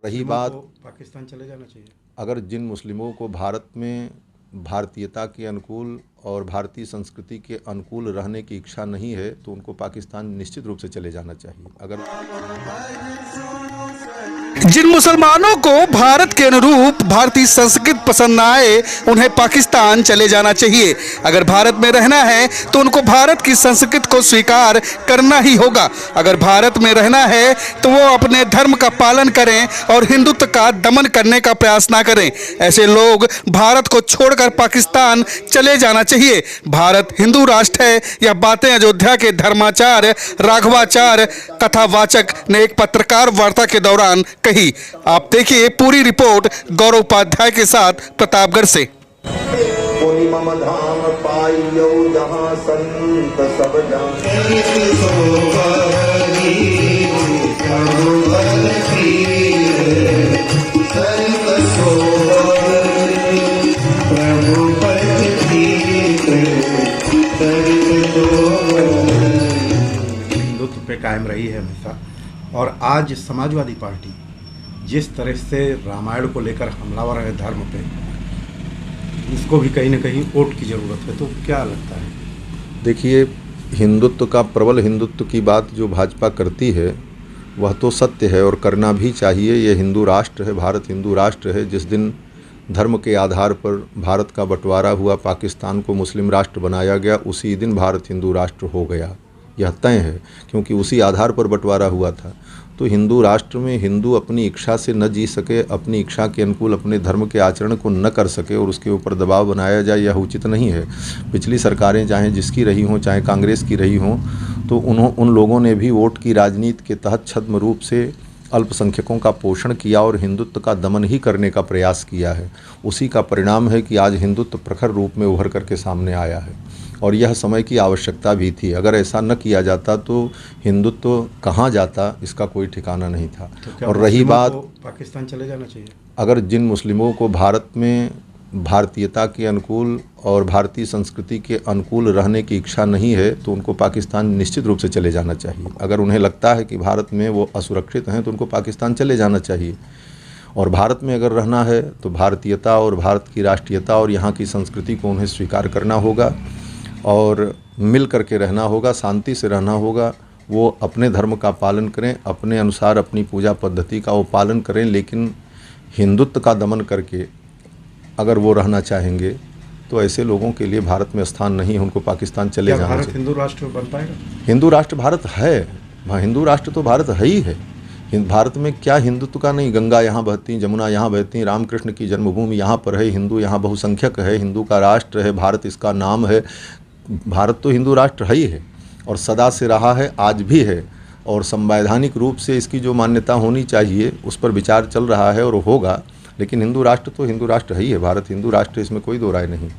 रही बात, पाकिस्तान चले जाना चाहिए। अगर जिन मुस्लिमों को भारत में भारतीयता के अनुकूल और भारतीय संस्कृति के अनुकूल रहने की इच्छा नहीं है तो उनको पाकिस्तान निश्चित रूप से चले जाना चाहिए। अगर जिन मुसलमानों को भारत के अनुरूप भारतीय संस्कृति पसंद ना आए उन्हें पाकिस्तान चले जाना चाहिए। अगर भारत में रहना है तो उनको भारत की संस्कृति को स्वीकार करना ही होगा। अगर भारत में रहना है तो वो अपने धर्म का पालन करें और हिंदुत्व का दमन करने का प्रयास ना करें। ऐसे लोग भारत को छोड़कर पाकिस्तान चले जाना चाहिए। भारत हिंदू राष्ट्र है, यह बातें अयोध्या के धर्माचार्य राघवाचार्य कथावाचक ने एक पत्रकार वार्ता के दौरान कही। आप देखिए पूरी रिपोर्ट गौरव उपाध्याय के साथ प्रतापगढ़ से। मम धाम पाइयो जहाँ संत सब हिंदुत्व पे कायम रही है हमेशा। और आज समाजवादी पार्टी जिस तरह से रामायण को लेकर हमलावर है धर्म पे, इसको भी कहीं ना कहीं वोट की ज़रूरत है। तो क्या लगता है? देखिए, हिंदुत्व का प्रबल हिंदुत्व की बात जो भाजपा करती है वह तो सत्य है और करना भी चाहिए। ये हिंदू राष्ट्र है, भारत हिंदू राष्ट्र है। जिस दिन धर्म के आधार पर भारत का बंटवारा हुआ, पाकिस्तान को मुस्लिम राष्ट्र बनाया गया, उसी दिन भारत हिंदू राष्ट्र हो गया। यह तय है, क्योंकि उसी आधार पर बंटवारा हुआ था। तो हिंदू राष्ट्र में हिंदू अपनी इच्छा से न जी सके, अपनी इच्छा के अनुकूल अपने धर्म के आचरण को न कर सके और उसके ऊपर दबाव बनाया जाए, यह उचित नहीं है। पिछली सरकारें चाहे जिसकी रही हों, चाहे कांग्रेस की रही हों, तो उन लोगों ने भी वोट की राजनीति के तहत छद्म रूप से अल्पसंख्यकों का पोषण किया और हिंदुत्व का दमन ही करने का प्रयास किया है। उसी का परिणाम है कि आज हिंदुत्व प्रखर रूप में उभर करके सामने आया है और यह समय की आवश्यकता भी थी। अगर ऐसा न किया जाता तो हिंदुत्व कहाँ जाता, इसका कोई ठिकाना नहीं था। तो और रही बात, पाकिस्तान चले जाना चाहिए। अगर जिन मुस्लिमों को भारत में भारतीयता के अनुकूल और भारतीय संस्कृति के अनुकूल रहने की इच्छा नहीं है तो उनको पाकिस्तान निश्चित रूप से चले जाना चाहिए। अगर उन्हें लगता है कि भारत में वो असुरक्षित हैं तो उनको पाकिस्तान चले जाना चाहिए। और भारत में अगर रहना है तो भारतीयता और भारत की राष्ट्रीयता और यहाँ की संस्कृति को उन्हें स्वीकार करना होगा और मिल करके रहना होगा, शांति से रहना होगा। वो अपने धर्म का पालन करें, अपने अनुसार अपनी पूजा पद्धति का वो पालन करें, लेकिन हिंदुत्व का दमन करके अगर वो रहना चाहेंगे तो ऐसे लोगों के लिए भारत में स्थान नहीं है, उनको पाकिस्तान चले जाना चाहिए। भारत हिंदू राष्ट्र बन पाएगा? हिंदू राष्ट्र भारत है, हिंदू राष्ट्र तो भारत है ही है। भारत में क्या हिंदुत्व का नहीं? गंगा यहाँ बहती, जमुना यहाँ बहती, रामकृष्ण की जन्मभूमि यहाँ पर है, हिंदू यहाँ बहुसंख्यक है, हिंदू का राष्ट्र है, भारत इसका नाम है। भारत तो हिंदू राष्ट्र है ही है और सदा से रहा है, आज भी है। और संवैधानिक रूप से इसकी जो मान्यता होनी चाहिए उस पर विचार चल रहा है और होगा। लेकिन हिंदू राष्ट्र तो हिंदू राष्ट्र है ही है, भारत हिंदू राष्ट्र, इसमें कोई दो राय नहीं।